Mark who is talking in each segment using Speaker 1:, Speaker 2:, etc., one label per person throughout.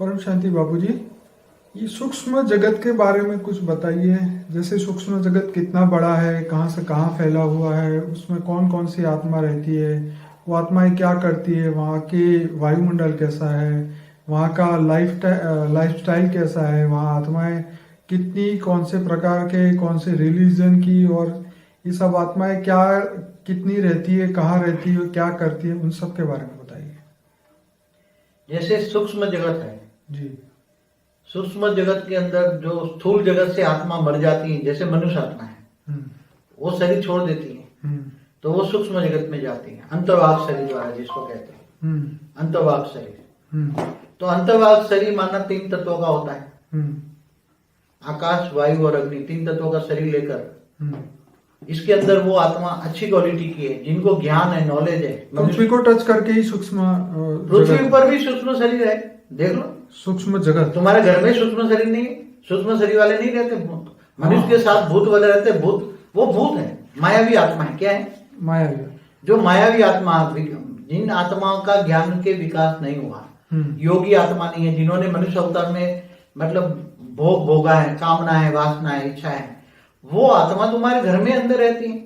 Speaker 1: परम शांति बाबूजी, ये सूक्ष्म जगत के बारे में कुछ बताइए। जैसे सूक्ष्म जगत कितना बड़ा है, कहाँ से कहाँ फैला हुआ है, उसमें कौन कौन सी आत्मा रहती है, वो आत्माएं क्या करती है, वहाँ के वायुमंडल कैसा है, वहाँ का लाइफस्टाइल कैसा है, वहाँ आत्माएं कितनी, कौन से प्रकार के, कौन से रिलीजन की, और ये सब आत्माएं क्या, कितनी रहती है, कहाँ रहती है, क्या करती है, उन सब के बारे में बताइए।
Speaker 2: जैसे सूक्ष्म जगत है,
Speaker 1: जी।
Speaker 2: सूक्ष्म जगत के अंदर जो स्थूल जगत से आत्मा मर जाती है, जैसे मनुष्य आत्मा है,
Speaker 1: हम्म।
Speaker 2: वो शरीर छोड़ देती है
Speaker 1: हम्म।
Speaker 2: तो वो सूक्ष्म जगत में जाती है, अंतर्वाग शरीर द्वारा जिसको कहते हैं
Speaker 1: हम्म।
Speaker 2: अंतर्वाग शरीर।
Speaker 1: हम्म।
Speaker 2: तो अंतर्वाग शरीर माना 3 तत्वों का होता है,
Speaker 1: हम्म।
Speaker 2: आकाश, वायु और अग्नि, 3 तत्वों का शरीर लेकर
Speaker 1: हम्म।
Speaker 2: इसके अंदर वो आत्मा अच्छी क्वालिटी की है, जिनको ज्ञान है, नॉलेज है।
Speaker 1: पृथ्वी को टच करके ही सूक्ष्म
Speaker 2: पृथ्वी पर भी सूक्ष्म शरीर है, देख लो।
Speaker 1: सूक्ष्म जगत।
Speaker 2: तुम्हारे घर में सूक्ष्म शरीर नहीं है? सूक्ष्म शरीर वाले नहीं रहते, मनुष्य के साथ भूत वाले रहते। भूत, वो भूत है, मायावी आत्मा है। क्या है?
Speaker 1: मायावी।
Speaker 2: जो मायावी आत्मा, जिन आत्माओं का ज्ञान के विकास नहीं हुआ, योगी आत्मा नहीं है, जिन्होंने मनुष्य अवतार में मतलब भोग भोगा है, कामना है, वासना है, इच्छा है, वो आत्मा तुम्हारे घर में अंदर रहती है।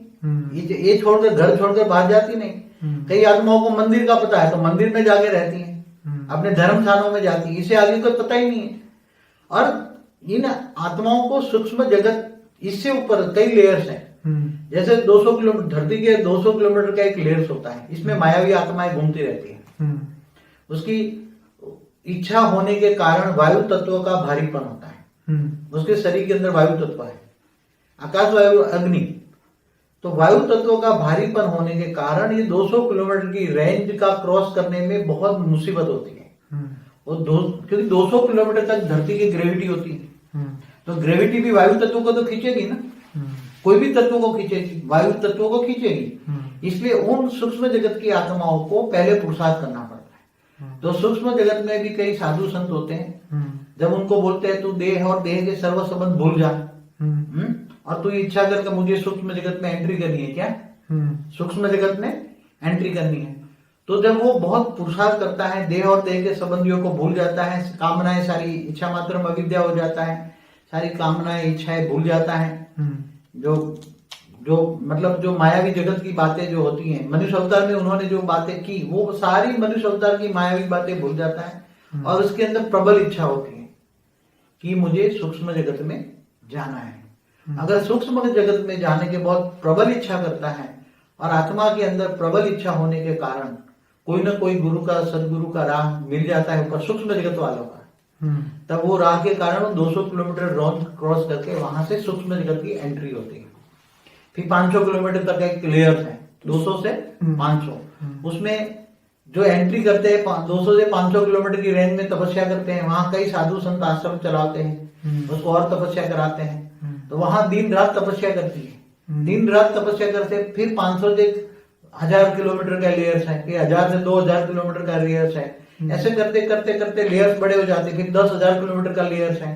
Speaker 2: ये छोड़कर, घर छोड़कर बाहर जाती नहीं। कई आत्माओं को मंदिर का पता है तो मंदिर में जाके रहती है, अपने धर्म स्थानों में जाती है, इसे आगे को पता ही नहीं है। और इन आत्माओं को सूक्ष्म जगत, इससे ऊपर कई लेयर्स हैं। जैसे 200 किलोमीटर, धरती के 200 किलोमीटर का एक लेयर्स होता है, इसमें मायावी आत्माएं घूमती रहती है। उसकी इच्छा होने के कारण वायु तत्व का भारीपन होता है। उसके शरीर के अंदर वायु तत्व है, आकाश, वायु, अग्नि। तो वायु तत्व का भारीपन होने के कारण ये 200 किलोमीटर की रेंज का क्रॉस करने में बहुत मुसीबत होती है। क्योंकि 200 किलोमीटर तक धरती की ग्रेविटी होती है, तो ग्रेविटी भी वायु तत्व को तो खींचेगी ना, कोई भी तत्व को खींचेगी, वायु तत्व को खींचेगी। इसलिए उन सूक्ष्म जगत की आत्माओं को पहले पुरुषार्थ करना पड़ता है। तो सूक्ष्म जगत में भी कई साधु संत होते हैं, जब उनको बोलते हैं तू देह और देह के सर्व संबंध भूल जा, और तू इच्छा करके मुझे सूक्ष्म जगत में एंट्री करनी है, क्या सूक्ष्म जगत में एंट्री करनी है, तो जब वो बहुत पुरुषार्थ करता है, देह और देह के संबंधियों को भूल जाता है, कामनाएं सारी, इच्छा मात्र में अविद्या हो जाता है, सारी कामनाएं, इच्छाएं भूल जाता है। जो मतलब जो मायावी जगत की बातें जो होती हैं, मनुष्य अवतार में उन्होंने जो बातें की, वो सारी मनुष्य अवतार की मायावी बातें भूल जाता है, और उसके अंदर प्रबल इच्छा होती है कि मुझे सूक्ष्म जगत में जाना है। अगर सूक्ष्म जगत में जाने के बहुत प्रबल इच्छा करता है, और आत्मा के अंदर प्रबल इच्छा होने के कारण कोई ना कोई गुरु का, सदगुरु का राह मिल जाता है ऊपर सूक्ष्म जगत वालों का, तब वो राह के कारण वो 200 किलोमीटर रोड क्रॉस करके वहां से सूक्ष्म जगत की एंट्री होती है। फिर 500 किलोमीटर तक एक लेयर है, 200 से 500, उसमें जो एंट्री करते हैं 200 से 500 किलोमीटर की रेंज में तपस्या करते हैं। वहां कई साधु संत आश्रम चलाते हैं, उसको और तपस्या कराते हैं, तो वहां दिन रात तपस्या करती है, दिन रात तपस्या करते। फिर 500 से 1000 किलोमीटर का लेयर्स है, फिर 1000 से 2000 किलोमीटर का लेयर्स है। ऐसे करते करते करते लेयर्स बड़े हो जाते, फिर 10,000 किलोमीटर का लेयर्स है,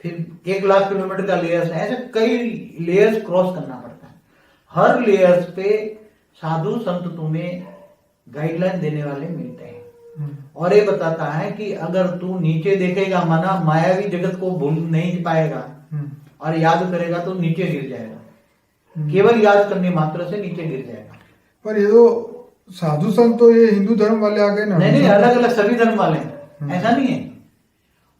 Speaker 2: फिर 1,00,000 किलोमीटर का लेयर्स है। ऐसे कई लेयर्स क्रॉस करना पड़ता है। हर लेयर्स पे साधु संत तुम्हें गाइडलाइन देने वाले मिलते हैं, और ये बताता है कि अगर तू नीचे देखेगा, माना मायावी जगत को भूल नहीं पाएगा और याद करेगा तो नीचे गिर जाएगा, केवल याद करने मात्र से नीचे गिर जाएगा।
Speaker 1: पर ये तो साधु संत तो ये हिंदू धर्म वाले आ गए ना?
Speaker 2: नहीं, अलग अलग सभी धर्म वाले हैं, ऐसा नहीं है।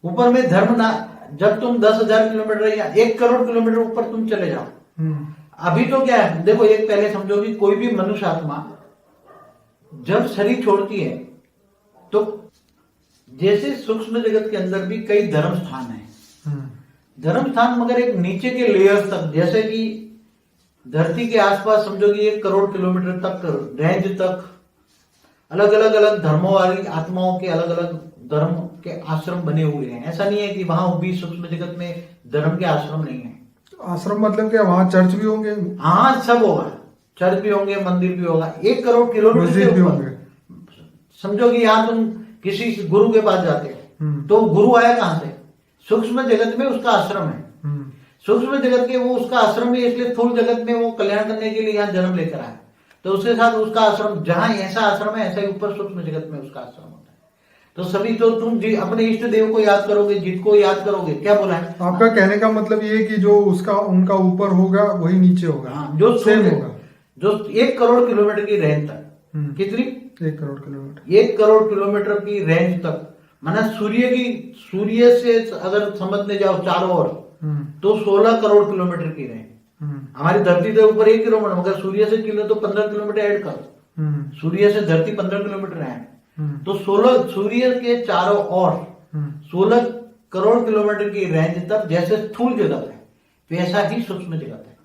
Speaker 2: ऊपर में धर्म ना, जब तुम 10,000 किलोमीटर या 1 करोड़ किलोमीटर ऊपर तुम चले जाओ, अभी तो क्या है, देखो, एक पहले समझो कि कोई भी मनुष्य आत्मा जब शरीर छोड़ती है, तो जैसे सूक्ष्म जगत के अंदर भी कई धर्म स्थान है, धर्म स्थान, मगर एक नीचे के लेयर्स तक, जैसे कि धरती के आसपास समझो कि 1 करोड़ किलोमीटर तक रेंज तक अलग अलग धर्मों वाली आत्माओं के अलग अलग धर्म के आश्रम बने हुए हैं। ऐसा नहीं है कि वहां भी सूक्ष्म जगत में धर्म के आश्रम नहीं है।
Speaker 1: आश्रम मतलब क्या, वहां चर्च भी होंगे?
Speaker 2: हाँ, सब होगा, चर्च भी होंगे, मंदिर भी होगा। 1 करोड़ किलोमीटर से
Speaker 1: भी होंगे।
Speaker 2: समझो कि यहाँ तुम किसी गुरु के पास जाते हो, तो गुरु आया कहां से? सूक्ष्म जगत में उसका आश्रम है, सूक्ष्म जगत के वो उसका आश्रम है, इसलिए स्थूल जगत में वो कल्याण करने के लिए यहाँ जन्म लेकर आया, तो उसके साथ उसका आश्रम, जहां ऐसा आश्रम है, ऐसा ही ऊपर सूक्ष्म जगत में उसका आश्रम होता है। तो सभी तो तुम अपने इष्ट देव को याद करोगे, जिसको याद करोगे, क्या बोला है?
Speaker 1: आपका कहने का मतलब ये है कि जो उसका उनका ऊपर होगा वही नीचे होगा।
Speaker 2: हाँ, जो
Speaker 1: सेम होगा।
Speaker 2: जो 1 करोड़ किलोमीटर की रेंज तक, कितनी?
Speaker 1: 1 करोड़ किलोमीटर।
Speaker 2: 1 करोड़ किलोमीटर की रेंज तक, माना सूर्य से अगर समझने जाओ चारों ओर, तो 16 करोड़ किलोमीटर की रेंज। हमारी धरती के ऊपर 1 किलोमीटर, मगर सूर्य से किलो तो 15 किलोमीटर ऐड करो। सूर्य से धरती 15 किलोमीटर है, तो 16 सूर्य के चारों ओर 16 करोड़ किलोमीटर की रेंज तक जैसे स्थूल जगत है, वैसा ही सूक्ष्म जगत है।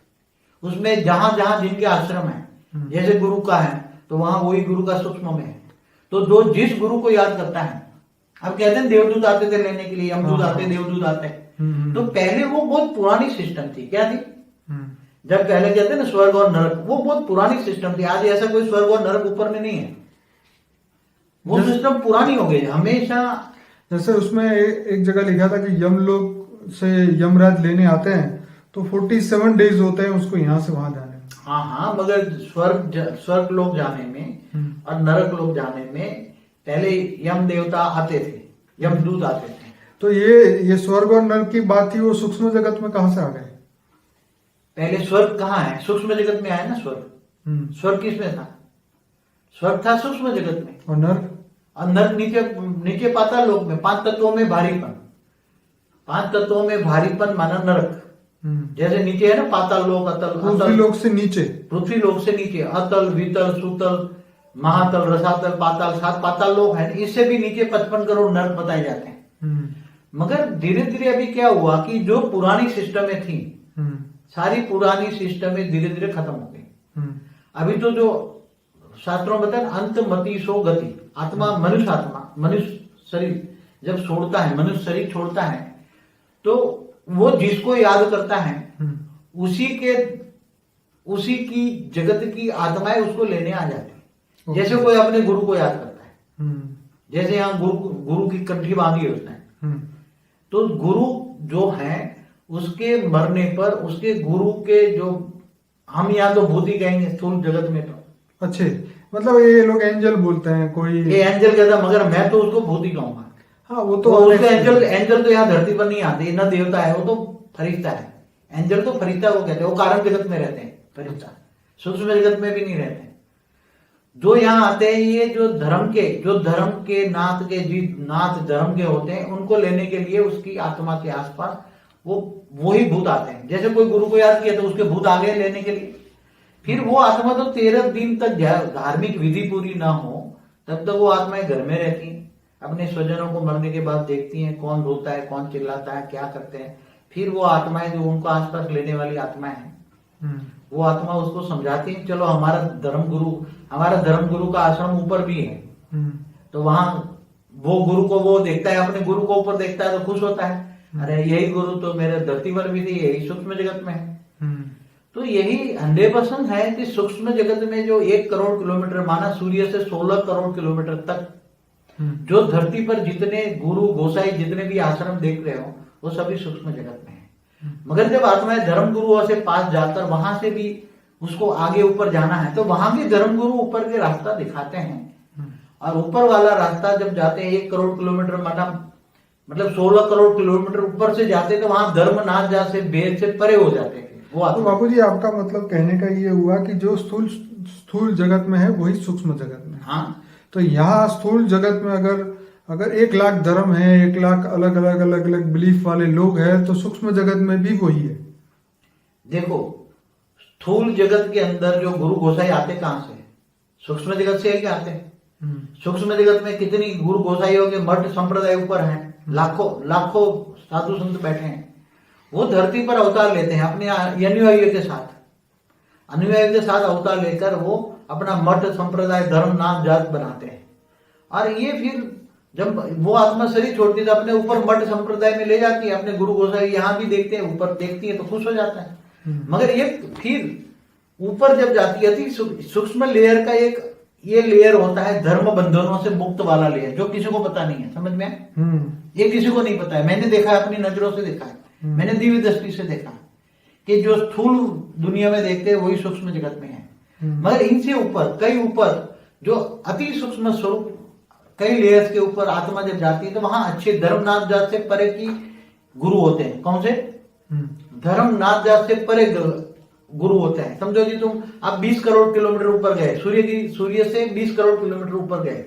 Speaker 2: उसमें जहां जहां जिनके आश्रम है, जैसे गुरु का है तो वहां वही गुरु का सूक्ष्म में है। तो जो जिस गुरु को याद करता है, अब कहते हैं देवदूत आते थे लेने के लिए, यमदूत आते, देवदूत आते, तो पहले वो बहुत पुरानी सिस्टम थी। क्या थी? जब पहले कहते हैं ना स्वर्ग और नरक, वो बहुत पुरानी सिस्टम थी। आज ऐसा कोई स्वर्ग और नरक ऊपर में नहीं है, वो सिस्टम पुरानी हो गई हमेशा।
Speaker 1: जैसे उसमें एक जगह लिखा था कि यमलोक से यमराज लेने आते हैं तो 47 डेज होते हैं उसको यहाँ से वहां जाने में।
Speaker 2: हाँ, मगर स्वर्ग लोग जाने में और नरक लोग जाने में पहले यम देवता आते थे, यमदूत आते थे।
Speaker 1: तो ये स्वर्ग और नरक की बात थी, वो सूक्ष्म जगत में कहां से आ गए?
Speaker 2: पहले स्वर्ग कहाँ है? सूक्ष्म जगत में आया ना स्वर्ग। स्वर्ग किसमें था? स्वर्ग था सूक्ष्म जगत में।
Speaker 1: और नरक?
Speaker 2: और नरक नीचे पाताल लोक में। 5 तत्वों में भारीपन, 5 तत्वों में भारीपन माना नरक। जैसे नीचे है ना पाताल लोक, अतल,
Speaker 1: पृथ्वी लोक से नीचे,
Speaker 2: पृथ्वी लोक से नीचे अतल, वितल, सुतल, महातल, रसातल, पाताल, 7 पाताल लोक है। इससे भी नीचे 55 करोड़ नरक बताए जाते हैं। मगर धीरे धीरे अभी क्या हुआ कि जो पुरानी सिस्टमें थी, सारी पुरानी सिस्टमें धीरे धीरे खत्म हो गई। अभी तो जो शास्त्रों में बताया अंत मति सो गति, आत्मा, मनुष्य शरीर जब छोड़ता है, मनुष्य शरीर छोड़ता है, तो वो जिसको याद करता है उसी की जगत की आत्माएं उसको लेने आ जाती है। जैसे कोई अपने गुरु को याद करता है, जैसे यहाँ गुरु की कंठी बांधी है उसने, तो गुरु जो है उसके मरने पर उसके गुरु के जो, हम यहाँ तो भूत ही कहेंगे स्थूल जगत में, तो
Speaker 1: अच्छे मतलब ये लोग एंजल बोलते हैं, कोई
Speaker 2: ये एंजल कहता, मगर मैं तो उसको भूत ही कहूंगा।
Speaker 1: हाँ, वो तो
Speaker 2: उसके एंजल तो यहाँ धरती पर नहीं आते, न देवता है, वो तो फरिश्ता है। एंजल तो फरिश्ता को कहते हैं, वो कारण जगत में रहते हैं फरिश्ता, सूक्ष्म जगत में भी नहीं रहते। जो यहाँ आते हैं ये जो धर्म के नाथ धर्म के होते हैं, उनको लेने के लिए उसकी आत्मा के आसपास वही भूत आते हैं। जैसे कोई गुरु को याद किया तो उसके भूत आ गए लेने के लिए। फिर वो आत्मा तो 13 दिन तक धार्मिक विधि पूरी ना हो तब तक वो आत्माएं घर में रहती हैं, अपने स्वजनों को मरने के बाद देखती हैं कौन रोता है, कौन चिल्लाता है, क्या करते हैं। फिर वो आत्माएं जो उनको आसपास लेने वाली आत्माएं हैं, वो आत्मा उसको समझाती है, चलो हमारा धर्म गुरु का आश्रम ऊपर भी है, तो वहां वो गुरु को वो देखता है, अपने गुरु को ऊपर देखता है तो खुश होता है, अरे यही गुरु तो मेरे धरती पर भी थी, यही सूक्ष्म जगत में है। तो यही 100% है कि सूक्ष्म जगत में जो 1 करोड़ किलोमीटर, माना सूर्य से 16 करोड़ किलोमीटर तक, जो धरती पर जितने गुरु गोसाई जितने भी आश्रम देख रहे हो, वो सभी सूक्ष्म जगत में है। मगर जब आत्माएं धर्म गुरुओं से पास जाकर वहां से भी उसको आगे ऊपर जाना है, तो वहां के धर्म गुरु ऊपर के रास्ता दिखाते हैं। और ऊपर वाला रास्ता जब जाते हैं 1 करोड़ किलोमीटर, मतलब 16 करोड़ किलोमीटर ऊपर से जाते, तो वहां धर्मनाथ जा से बेर से परे हो जाते हैं।
Speaker 1: तो बापू जी, आपका मतलब कहने का ये हुआ कि जो स्थूल जगत में है वही सूक्ष्म जगत में।
Speaker 2: हाँ,
Speaker 1: तो यहाँ स्थूल जगत में अगर 1 लाख धर्म है, 1 लाख अलग अलग बिलीफ वाले लोग हैं, तो सूक्ष्म जगत में भी वही है।
Speaker 2: देखो, स्थूल जगत के अंदर जो गुरु गोसाई आते कहां से? सूक्ष्म जगत से क्या आते हैं? सूक्ष्म जगत में कितनी गुरु गोसाइयों के मठ संप्रदाय ऊपर हैं, लाखों साधु संत बैठे हैं। वो धरती पर अवतार लेते हैं अपने अनुयायियों के साथ अवतार लेकर वो अपना मठ संप्रदाय धर्म नाम जात बनाते हैं। और ये फिर जब वो आत्मा शरीर छोड़ती है तो अपने ऊपर मठ संप्रदाय में ले जाती है, अपने गुरु गोसाई यहाँ भी देखते हैं, ऊपर देखती है तो खुश हो जाता है। मगर ये फिर ऊपर जब जाती है सूक्ष्म लेयर का एक ये लेयर होता है धर्म बंधनों से मुक्त वाला लेयर, जो किसी को पता नहीं है। समझ में आया? ये किसी को नहीं पता है। मैंने देखा है, अपनी नजरों से देखा है, मैंने दिव्य दृष्टि से देखा कि जो स्थूल दुनिया में देखते हैं वही सूक्ष्म जगत में है। मगर इनसे ऊपर, कई ऊपर जो अति सूक्ष्म स्वरूप कई लेयर्स के ऊपर आत्मा जब जाती है तो वहां अच्छे धर्मनाथ जात से परे की गुरु होते हैं। कौन से? धर्मनाथ जात से परे गुरु होते हैं। समझो जी तुम आप 20 करोड़ किलोमीटर ऊपर गए, सूर्य से 20 करोड़ किलोमीटर ऊपर गए,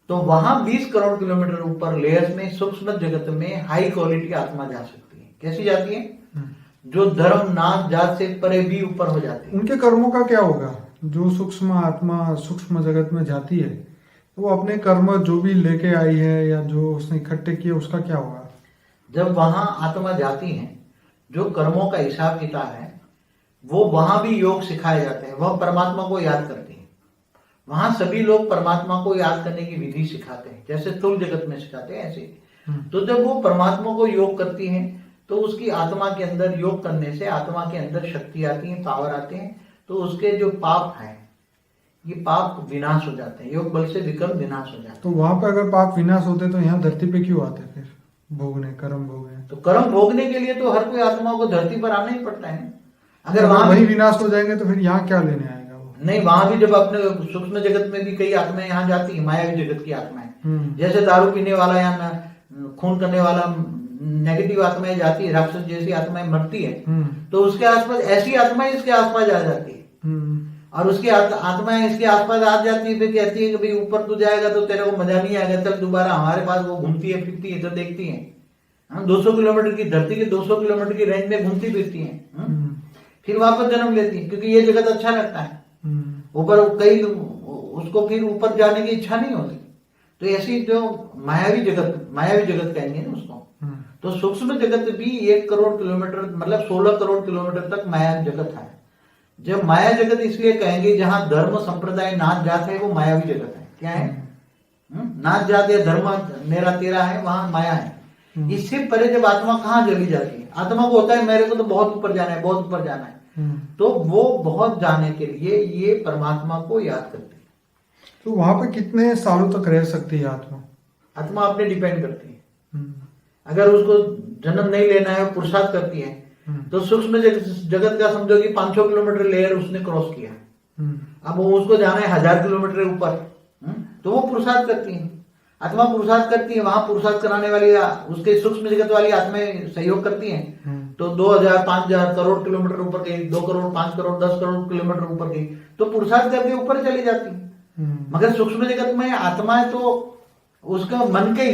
Speaker 2: तो वहां 20 करोड़ किलोमीटर ऊपर लेयर्स में सूक्ष्म जगत में हाई क्वालिटी आत्मा जा सकती है। कैसी जाती है? जो धर्मनाथ जात से परे भी ऊपर हो जाती है।
Speaker 1: उनके कर्मों का क्या होगा? जो सूक्ष्म आत्मा सूक्ष्म जगत में जाती है तो वो अपने कर्म जो भी लेके आई है या जो उसने इकट्ठे किए उसका क्या होगा?
Speaker 2: जब वहां आत्मा जाती है, जो कर्मों का हिसाब किताब है वो वहां भी योग सिखाए जाते हैं। वह परमात्मा को याद करती है। वहां सभी लोग परमात्मा को याद करने की विधि सिखाते हैं, जैसे स्थूल जगत में सिखाते हैं ऐसे। तो जब वो परमात्मा को योग करती है तो उसकी आत्मा के अंदर योग करने से आत्मा के अंदर शक्ति आती है, पावर आते हैं, तो उसके जो पाप है ये पाप विनाश हो जाते हैं। योग बल से विकर्म विनाश हो जाते हैं।
Speaker 1: तो वहां पे अगर पाप विनाश होते तो यहाँ धरती पे क्यों आते फिर भोगने, कर्म भोगने?
Speaker 2: तो कर्म भोगने के लिए तो हर कोई आत्मा को धरती पर आना ही पड़ता है।
Speaker 1: अगर वहां वही विनाश हो जाएंगे तो फिर यहाँ क्या लेने आएगा वो?
Speaker 2: नहीं, वहां भी जब अपने सूक्ष्म जगत में भी कई आत्माएं यहाँ जाती है, मायावी जगत की आत्माएं। जैसे दारू पीने वाला या खून करने वाला नेगेटिव आत्माएं जाती है, राक्षस जैसी आत्माएं मरती है, तो उसके आसपास ऐसी आत्माएं इसके आसपास आ जाती है और उसकी आत्माएं इसके आसपास आ जाती है। फिर कहती है कि भाई ऊपर तू जाएगा तो तेरे को मजा नहीं आएगा, चल दोबारा हमारे पास। वो घूमती है फिरती है, तो देखती है 200 किलोमीटर की धरती के 200 किलोमीटर की रेंज में घूमती फिरती है, फिर वापस जन्म लेती है, क्योंकि ये जगत अच्छा लगता है। ऊपर कई उसको फिर ऊपर जाने की इच्छा नहीं होती। तो ऐसी जो मायावी जगत कहेंगे ना उसको। तो सूक्ष्म जगत भी 1 करोड़ किलोमीटर मतलब 16 करोड़ किलोमीटर तक माया जगत है। जब माया जगत इसलिए कहेंगे जहां धर्म संप्रदाय नाच जात है वो मायावी जगत है। क्या है? नाच जात या धर्म मेरा तेरा है, वहां माया है। इससे परे जब आत्मा कहाँ चली जाती है? आत्मा को होता है मेरे को तो बहुत ऊपर जाना है, बहुत ऊपर जाना है, तो वो बहुत जाने के लिए ये परमात्मा को याद करती है।
Speaker 1: तो वहां पे कितने सालों तक रह सकती है आत्मा?
Speaker 2: आत्मा अपने डिपेंड करती है। अगर उसको जन्म नहीं लेना है, पुरुषार्थ करती है, तो सूक्ष्म जगत का समझो कि 500 किलोमीटर लेयर उसने क्रॉस किया, अब वो उसको जाना है 1000 किलोमीटर ऊपर, तो वो पुरुषार्थ करती है। आत्मा पुरुषार्थ करती है, वहां पुरुषार्थ कराने वाली उसके सूक्ष्म जगत वाली आत्माएं सहयोग करती हैं। तो 2000 5000 करोड़ किलोमीटर ऊपर गई, 2 करोड़ 5 करोड़ 10 करोड़ किलोमीटर ऊपर गई, तो पुरुषार्थ करके ऊपर चली जाती। मगर सूक्ष्म जगत में आत्मा है तो उसका मन के हिसाब